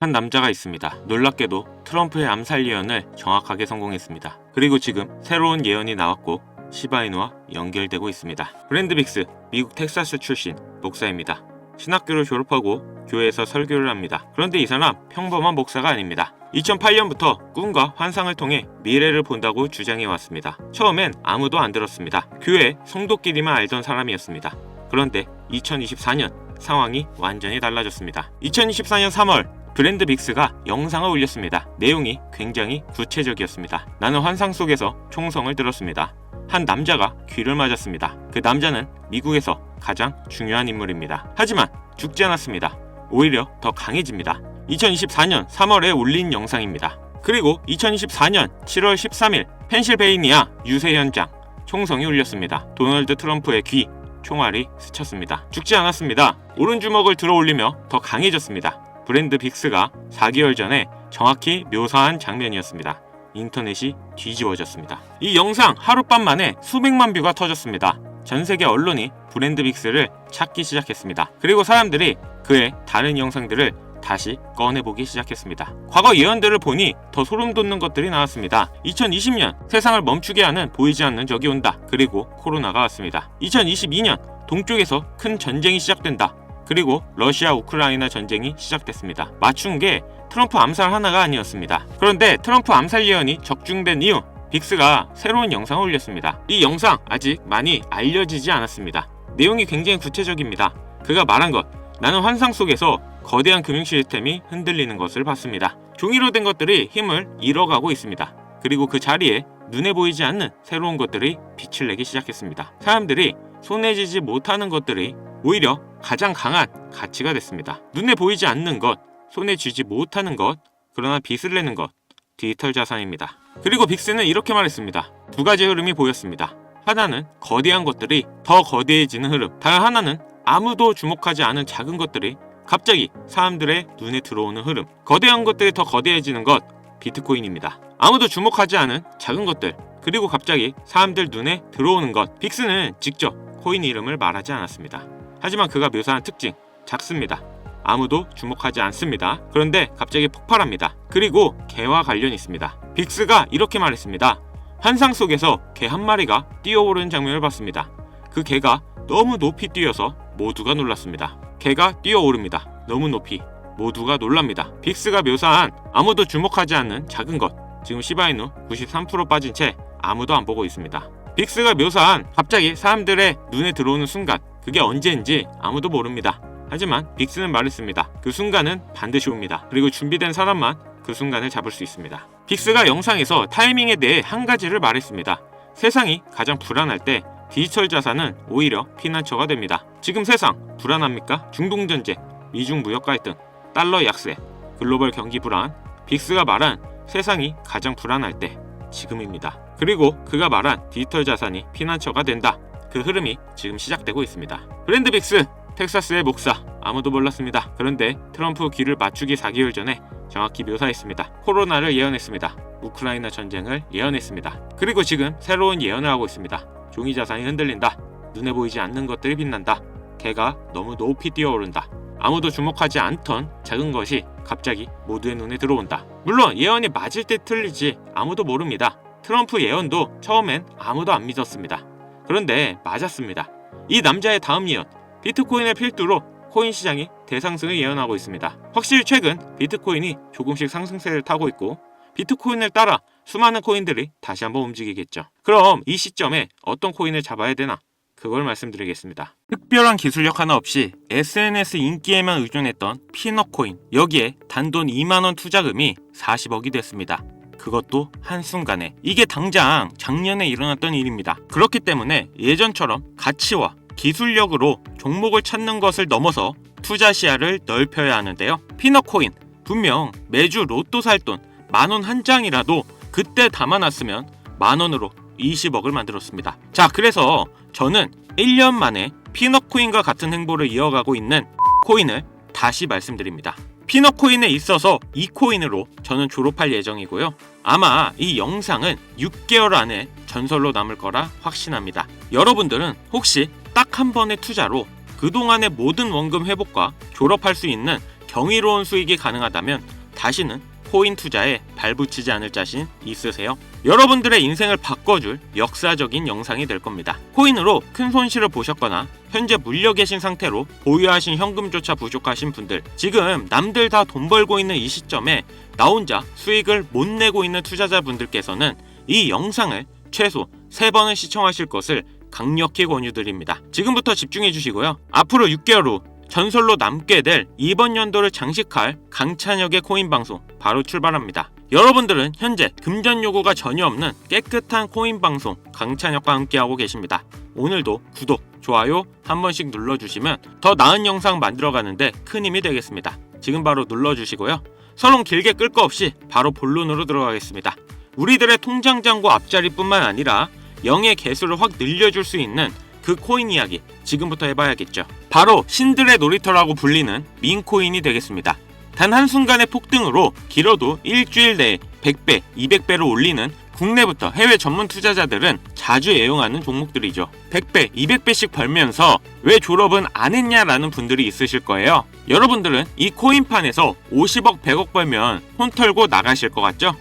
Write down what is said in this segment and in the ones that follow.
한 남자가 있습니다. 놀랍게도 트럼프의 암살 예언을 정확하게 성공했습니다. 그리고 지금 새로운 예언이 나왔고 시바이누와 연결되고 있습니다. 브랜드 빅스, 미국 텍사스 출신 목사입니다. 신학교를 졸업하고 교회에서 설교를 합니다. 그런데 이 사람 평범한 목사가 아닙니다. 2008년부터 꿈과 환상을 통해 미래를 본다고 주장해왔습니다. 처음엔 아무도 안 들었습니다. 교회 성도끼리만 알던 사람이었습니다. 그런데 2024년 상황이 완전히 달라졌습니다. 2024년 3월 브랜드 빅스가 영상을 올렸습니다. 내용이 굉장히 구체적이었습니다. 나는 환상 속에서 총성을 들었습니다. 한 남자가 귀를 맞았습니다. 그 남자는 미국에서 가장 중요한 인물입니다. 하지만 죽지 않았습니다. 오히려 더 강해집니다. 2024년 3월에 올린 영상입니다. 그리고 2024년 7월 13일 펜실베이니아 유세 현장 총성이 울렸습니다. 도널드 트럼프의 귀 총알이 스쳤습니다. 죽지 않았습니다. 오른주먹을 들어 올리며 더 강해졌습니다. 브랜드 빅스가 4개월 전에 정확히 묘사한 장면이었습니다. 인터넷이 뒤집어졌습니다. 이 영상 하룻밤 만에 수백만 뷰가 터졌습니다. 전세계 언론이 브랜드 빅스를 찾기 시작했습니다. 그리고 사람들이 그의 다른 영상들을 다시 꺼내보기 시작했습니다. 과거 예언들을 보니 더 소름 돋는 것들이 나왔습니다. 2020년 세상을 멈추게 하는 보이지 않는 적이 온다. 그리고 코로나가 왔습니다. 2022년 동쪽에서 큰 전쟁이 시작된다. 그리고 러시아 우크라이나 전쟁이 시작됐습니다. 맞춘 게 트럼프 암살 하나가 아니었습니다. 그런데 트럼프 암살 예언이 적중된 이후 빅스가 새로운 영상을 올렸습니다. 이 영상 아직 많이 알려지지 않았습니다. 내용이 굉장히 구체적입니다. 그가 말한 것, 나는 환상 속에서 거대한 금융 시스템이 흔들리는 것을 봤습니다. 종이로 된 것들이 힘을 잃어가고 있습니다. 그리고 그 자리에 눈에 보이지 않는 새로운 것들이 빛을 내기 시작했습니다. 사람들이 손에 쥐지 못하는 것들이 오히려 가장 강한 가치가 됐습니다. 눈에 보이지 않는 것, 손에 쥐지 못하는 것, 그러나 빛을 내는 것, 디지털 자산입니다. 그리고 빅스는 이렇게 말했습니다. 두 가지 흐름이 보였습니다. 하나는 거대한 것들이 더 거대해지는 흐름, 다른 하나는 아무도 주목하지 않은 작은 것들이 갑자기 사람들의 눈에 들어오는 흐름. 거대한 것들이 더 거대해지는 것, 비트코인입니다. 아무도 주목하지 않은 작은 것들, 그리고 갑자기 사람들 눈에 들어오는 것. 빅스는 직접 코인 이름을 말하지 않았습니다. 하지만 그가 묘사한 특징, 작습니다. 아무도 주목하지 않습니다. 그런데 갑자기 폭발합니다. 그리고 개와 관련이 있습니다. 빅스가 이렇게 말했습니다. 환상 속에서 개 한 마리가 뛰어오르는 장면을 봤습니다. 그 개가 너무 높이 뛰어서 모두가 놀랐습니다. 개가 뛰어오릅니다. 너무 높이. 모두가 놀랍니다. 빅스가 묘사한 아무도 주목하지 않는 작은 것. 지금 시바이누 93% 빠진 채 아무도 안 보고 있습니다. 빅스가 묘사한 갑자기 사람들의 눈에 들어오는 순간, 그게 언제인지 아무도 모릅니다. 하지만 빅스는 말했습니다. 그 순간은 반드시 옵니다. 그리고 준비된 사람만 그 순간을 잡을 수 있습니다. 빅스가 영상에서 타이밍에 대해 한 가지를 말했습니다. 세상이 가장 불안할 때 디지털 자산은 오히려 피난처가 됩니다. 지금 세상 불안합니까? 중동전쟁, 미중 무역 갈등, 달러 약세, 글로벌 경기 불안. 빅스가 말한 세상이 가장 불안할 때 지금입니다. 그리고 그가 말한 디지털 자산이 피난처가 된다. 그 흐름이 지금 시작되고 있습니다. 브랜드 빅스, 텍사스의 목사, 아무도 몰랐습니다. 그런데 트럼프 귀를 맞추기 4개월 전에 정확히 묘사했습니다. 코로나를 예언했습니다. 우크라이나 전쟁을 예언했습니다. 그리고 지금 새로운 예언을 하고 있습니다. 종이 자산이 흔들린다. 눈에 보이지 않는 것들이 빛난다. 개가 너무 높이 뛰어오른다. 아무도 주목하지 않던 작은 것이 갑자기 모두의 눈에 들어온다. 물론 예언이 맞을 때 틀리지 아무도 모릅니다. 트럼프 예언도 처음엔 아무도 안 믿었습니다. 그런데 맞았습니다. 이 남자의 다음 예언, 비트코인을 필두로 코인 시장이 대상승을 예언하고 있습니다. 확실히 최근 비트코인이 조금씩 상승세를 타고 있고 비트코인을 따라 수많은 코인들이 다시 한번 움직이겠죠. 그럼 이 시점에 어떤 코인을 잡아야 되나? 그걸 말씀드리겠습니다. 특별한 기술력 하나 없이 SNS 인기에만 의존했던 피넛코인, 여기에 단돈 2만원 투자금이 40억이 됐습니다. 그것도 한순간에. 이게 당장 작년에 일어났던 일입니다. 그렇기 때문에 예전처럼 가치와 기술력으로 종목을 찾는 것을 넘어서 투자 시야를 넓혀야 하는데요. 피넛코인, 분명 매주 로또 살 돈 10,000원 한 장이라도 그때 담아놨으면 10,000원으로 20억을 만들었습니다. 자, 그래서 저는 1년 만에 피넛코인과 같은 행보를 이어가고 있는 코인을 다시 말씀드립니다. 피넛코인에 있어서 이 코인으로 저는 졸업할 예정이고요. 아마 이 영상은 6개월 안에 전설로 남을 거라 확신합니다. 여러분들은 혹시 딱 한 번의 투자로 그동안의 모든 원금 회복과 졸업할 수 있는 경이로운 수익이 가능하다면 다시는 코인 투자에 발붙이지 않을 자신 있으세요? 여러분들의 인생을 바꿔줄 역사적인 영상이 될 겁니다. 코인으로 큰 손실을 보셨거나 현재 물려 계신 상태로 보유하신 현금조차 부족하신 분들, 지금 남들 다 돈 벌고 있는 이 시점에 나 혼자 수익을 못 내고 있는 투자자분들께서는 이 영상을 최소 3번은 시청하실 것을 강력히 권유드립니다. 지금부터 집중해 주시고요. 앞으로 6개월 후 전설로 남게 될 이번 연도를 장식할 강찬혁의 코인 방송 바로 출발합니다. 여러분들은 현재 금전 요구가 전혀 없는 깨끗한 코인 방송 강찬혁과 함께하고 계십니다. 오늘도 구독, 좋아요 한 번씩 눌러주시면 더 나은 영상 만들어가는데 큰 힘이 되겠습니다. 지금 바로 눌러주시고요. 서론 길게 끌 거 없이 바로 본론으로 들어가겠습니다. 우리들의 통장 잔고 앞자리뿐만 아니라 영의 개수를 확 늘려줄 수 있는 그 코인 이야기 지금부터 해봐야겠죠. 바로 신들의 놀이터라고 불리는 민코인이 되겠습니다. 단 한순간의 폭등으로 길어도 일주일 내에 100배, 200배로 올리는 국내부터 해외 전문 투자자들은 자주 애용하는 종목들이죠. 100배, 200배씩 벌면서 왜 졸업은 안 했냐라는 분들이 있으실 거예요. 여러분들은 이 코인판에서 50억, 100억 벌면 혼 털고 나가실 것 같죠?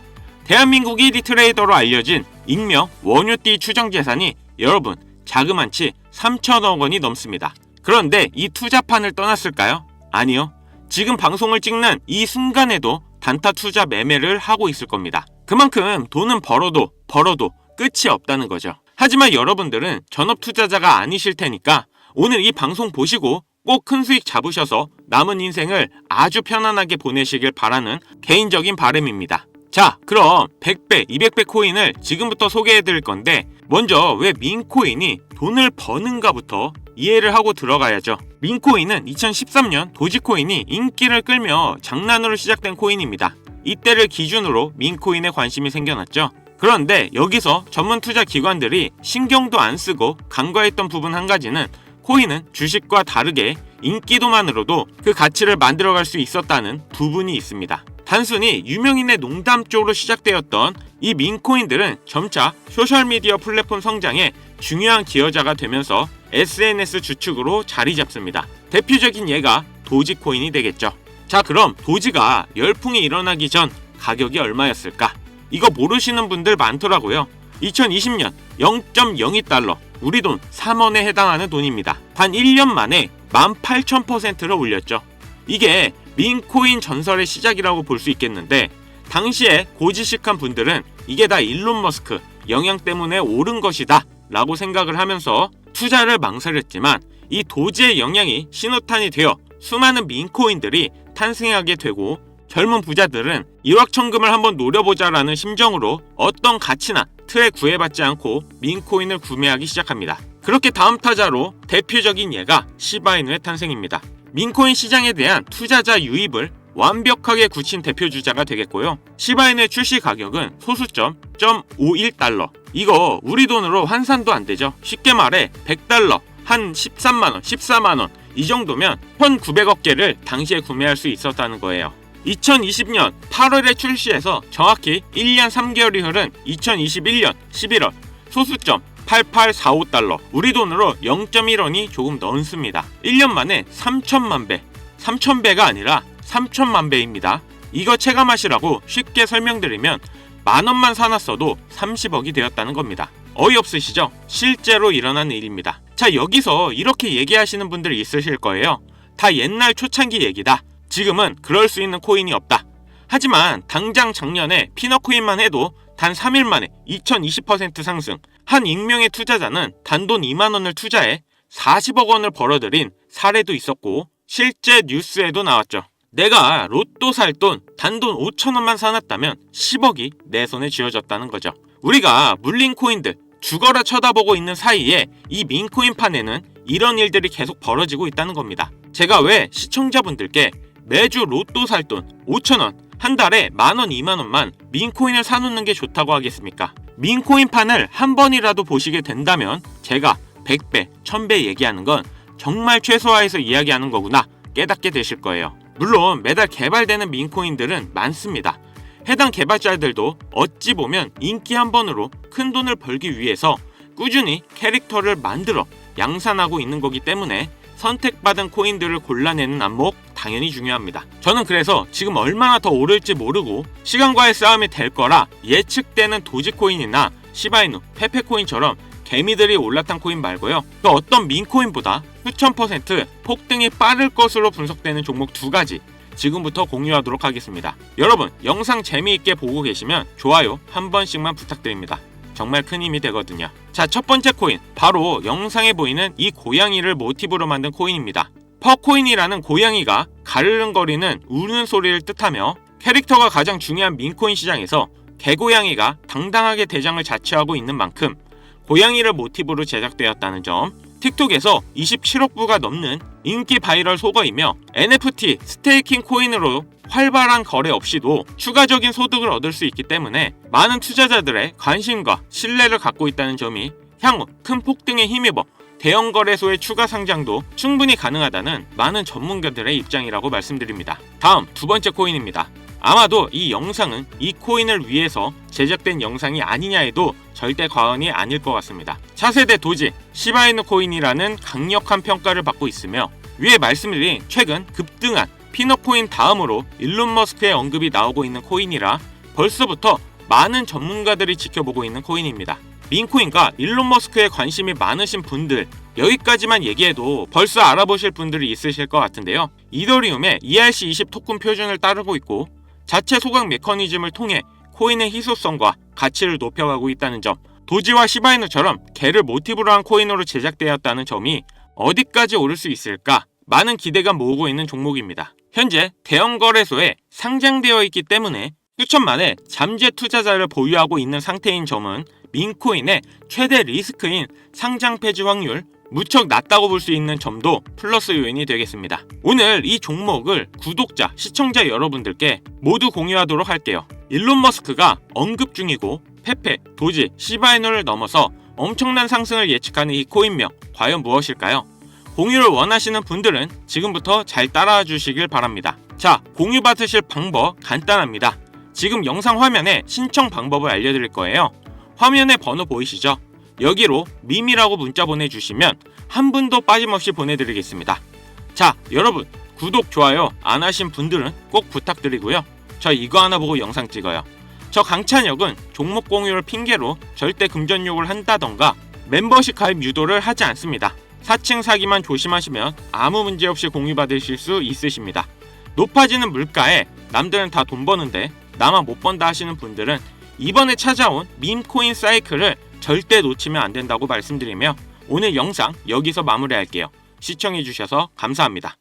대한민국 1위 트레이더로 알려진 익명 원유띠 추정 재산이 여러분 자그만치 3천억 원이 넘습니다. 그런데 이 투자판을 떠났을까요? 아니요. 지금 방송을 찍는 이 순간에도 단타 투자 매매를 하고 있을 겁니다. 그만큼 돈은 벌어도 끝이 없다는 거죠. 하지만 여러분들은 전업 투자자가 아니실 테니까 오늘 이 방송 보시고 꼭 큰 수익 잡으셔서 남은 인생을 아주 편안하게 보내시길 바라는 개인적인 바람입니다. 자, 그럼 100배, 200배 코인을 지금부터 소개해 드릴 건데 먼저 왜 민코인이 돈을 버는가부터 이해를 하고 들어가야죠. 민코인은 2013년 도지코인이 인기를 끌며 장난으로 시작된 코인입니다. 이때를 기준으로 민코인에 관심이 생겨났죠. 그런데 여기서 전문 투자 기관들이 신경도 안 쓰고 간과했던 부분 한 가지는 코인은 주식과 다르게 인기도만으로도 그 가치를 만들어갈 수 있었다는 부분이 있습니다. 단순히 유명인의 농담 쪽으로 시작되었던 이 민코인들은 점차 소셜미디어 플랫폼 성장에 중요한 기여자가 되면서 SNS 주축으로 자리 잡습니다. 대표적인 예가 도지코인이 되겠죠. 자, 그럼 도지가 열풍이 일어나기 전 가격이 얼마였을까? 이거 모르시는 분들 많더라고요. 2020년 0.02달러, 우리 돈 3원에 해당하는 돈입니다. 단 1년 만에 18,000%를 올렸죠. 이게 민코인 전설의 시작이라고 볼 수 있겠는데 당시에 고지식한 분들은 이게 다 일론 머스크 영향 때문에 오른 것이다 라고 생각을 하면서 투자를 망설였지만 이 도지의 영향이 신호탄이 되어 수많은 민코인들이 탄생하게 되고 젊은 부자들은 일확천금을 한번 노려보자라는 심정으로 어떤 가치나 틀에 구애받지 않고 민코인을 구매하기 시작합니다. 그렇게 다음 타자로 대표적인 예가 시바이누의 탄생입니다. 민코인 시장에 대한 투자자 유입을 완벽하게 굳힌 대표주자가 되겠고요. 시바이누의 출시 가격은 소수점 0.51달러. 이거 우리 돈으로 환산도 안 되죠. 쉽게 말해 100달러, 한 13만원, 14만원 이 정도면 1900억 개를 당시에 구매할 수 있었다는 거예요. 2020년 8월에 출시해서 정확히 1년 3개월이 흐른 2021년 11월 소수점 8845달러, 우리 돈으로 0.1원이 조금 넘습니다. 1년 만에 3천만 배, 3,000배가 아니라 3천만 배입니다. 이거 체감하시라고 쉽게 설명드리면 만원만 사놨어도 30억이 되었다는 겁니다. 어이없으시죠? 실제로 일어난 일입니다. 자, 여기서 이렇게 얘기하시는 분들이 있으실 거예요. 다 옛날 초창기 얘기다. 지금은 그럴 수 있는 코인이 없다. 하지만 당장 작년에 피너코인만 해도 단 3일 만에 2020% 상승, 한 익명의 투자자는 단돈 2만원을 투자해 40억 원을 벌어들인 사례도 있었고 실제 뉴스에도 나왔죠. 내가 로또 살 돈 단돈 5천원만 사놨다면 10억이 내 손에 쥐어졌다는 거죠. 우리가 물린 코인들 죽어라 쳐다보고 있는 사이에 이 민코인판에는 이런 일들이 계속 벌어지고 있다는 겁니다. 제가 왜 시청자분들께 매주 로또 살 돈 5천원, 한 달에 만원, 2만원만 민코인을 사놓는 게 좋다고 하겠습니까? 민코인판을 한 번이라도 보시게 된다면 제가 100배, 1000배 얘기하는 건 정말 최소화해서 이야기하는 거구나 깨닫게 되실 거예요. 물론 매달 개발되는 민코인들은 많습니다. 해당 개발자들도 어찌 보면 인기 한 번으로 큰 돈을 벌기 위해서 꾸준히 캐릭터를 만들어 양산하고 있는 거기 때문에 선택받은 코인들을 골라내는 안목 당연히 중요합니다. 저는 그래서 지금 얼마나 더 오를지 모르고 시간과의 싸움이 될 거라 예측되는 도지코인이나 시바이누, 페페코인처럼 개미들이 올라탄 코인 말고요. 그 어떤 민코인보다 수천 % 폭등이 빠를 것으로 분석되는 종목 2가지 지금부터 공유하도록 하겠습니다. 여러분 영상 재미있게 보고 계시면 좋아요 한 번씩만 부탁드립니다. 정말 큰 힘이 되거든요. 자, 첫 번째 코인 바로 영상에 보이는 이 고양이를 모티브로 만든 코인입니다. 퍼코인이라는 고양이가 가르릉거리는 우는 소리를 뜻하며 캐릭터가 가장 중요한 민코인 시장에서 개고양이가 당당하게 대장을 자처하고 있는 만큼 고양이를 모티브로 제작되었다는 점, 틱톡에서 27억 부가 넘는 인기 바이럴 속어이며 NFT, 스테이킹 코인으로 활발한 거래 없이도 추가적인 소득을 얻을 수 있기 때문에 많은 투자자들의 관심과 신뢰를 갖고 있다는 점이 향후 큰 폭등에 힘입어 대형 거래소의 추가 상장도 충분히 가능하다는 많은 전문가들의 입장이라고 말씀드립니다. 다음 2번째 코인입니다. 아마도 이 영상은 이 코인을 위해서 제작된 영상이 아니냐 해도 절대 과언이 아닐 것 같습니다. 차세대 도지 시바이누 코인이라는 강력한 평가를 받고 있으며 위에 말씀드린 최근 급등한 피너코인 다음으로 일론 머스크의 언급이 나오고 있는 코인이라 벌써부터 많은 전문가들이 지켜보고 있는 코인입니다. 민코인과 일론 머스크에 관심이 많으신 분들 여기까지만 얘기해도 벌써 알아보실 분들이 있으실 것 같은데요. 이더리움의 ERC20 토큰 표준을 따르고 있고 자체 소각 메커니즘을 통해 코인의 희소성과 가치를 높여가고 있다는 점, 도지와 시바이누처럼 개를 모티브로 한 코인으로 제작되었다는 점이 어디까지 오를 수 있을까 많은 기대가 모으고 있는 종목입니다. 현재 대형 거래소에 상장되어 있기 때문에 수천만의 잠재 투자자를 보유하고 있는 상태인 점은 민코인의 최대 리스크인 상장 폐지 확률 무척 낮다고 볼 수 있는 점도 플러스 요인이 되겠습니다. 오늘 이 종목을 구독자, 시청자 여러분들께 모두 공유하도록 할게요. 일론 머스크가 언급 중이고 페페, 도지, 시바이누를 넘어서 엄청난 상승을 예측하는 이 코인명 과연 무엇일까요? 공유를 원하시는 분들은 지금부터 잘 따라와 주시길 바랍니다. 자, 공유 받으실 방법 간단합니다. 지금 영상 화면에 신청 방법을 알려드릴 거예요. 화면에 번호 보이시죠? 여기로 밈이라고 문자 보내주시면 한 분도 빠짐없이 보내드리겠습니다. 자, 여러분 구독, 좋아요 안 하신 분들은 꼭 부탁드리고요. 저 이거 하나 보고 영상 찍어요. 저 강찬혁은 종목 공유를 핑계로 절대 금전 욕을 한다던가 멤버십 가입 유도를 하지 않습니다. 사칭 사기만 조심하시면 아무 문제 없이 공유받으실 수 있으십니다. 높아지는 물가에 남들은 다 돈 버는데 나만 못 번다 하시는 분들은 이번에 찾아온 밈코인 사이클을 절대 놓치면 안 된다고 말씀드리며 오늘 영상 여기서 마무리할게요. 시청해주셔서 감사합니다.